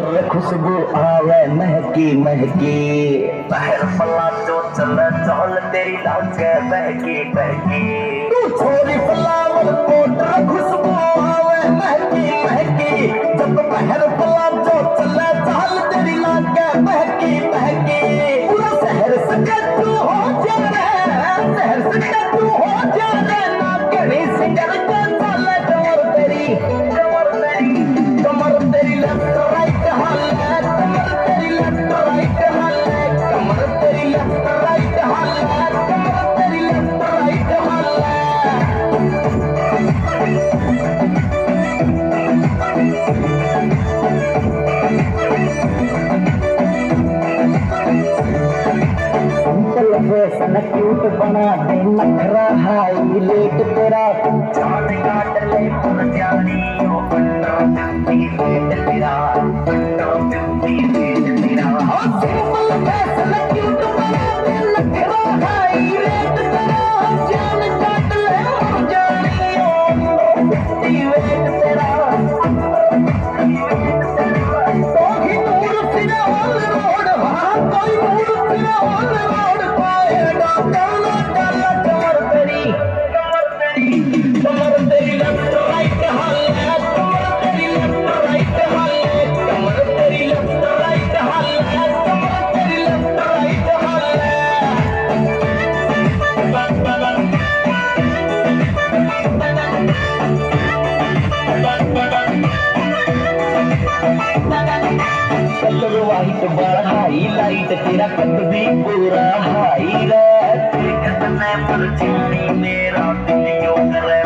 motor खुशबू आवे महकी महकी बहर पला जो चले चहल तेरी लागे बहकी बहकी तू छोरी फ्लावर मोटर खुशबू आवे महकी महकी जब बहर पला जो चले चहल तेरी लागे महकी महकी पूरा शहर सकतू हो जाए शहर सकतू हो जाए ना कहीं सिंगर के चले कमर तेरी लेफ्ट राइट हाल कमर तेरी लेफ्ट राइट हाल कमर तेरी लेफ्ट राइट हाल कमर तेरी लेफ्ट राइट हाल सिंपल फैशन क्यूट बना दे नखरा हाईलाइट तेरा जान काट ले पुर जानी ओ पंडो बिंदी पेट तेरा पंडो बिंदी पेट तेरा सिंपल फैशन क्यूट बना दे नखरा हाईलाइट तेरा जान काट ले मुर जानी ओ बिंदी पेट तेरा तो ही नूर तेरा ऑल रोड हाँ कोई नूर तेरा ऑल रोड पाएगा कमर तेरी कमर तेरी लेफ्ट राइट हाल कमर तेरी लेफ्ट राइट हाल कमर तेरी लेफ्ट राइट हाल कमर तेरी लेफ्ट राइट कलर वाइट बड़ा हाईलाइट तेरा कद भी पूरा हाई रे कदम पर चिमनी मेरा दिल यो करे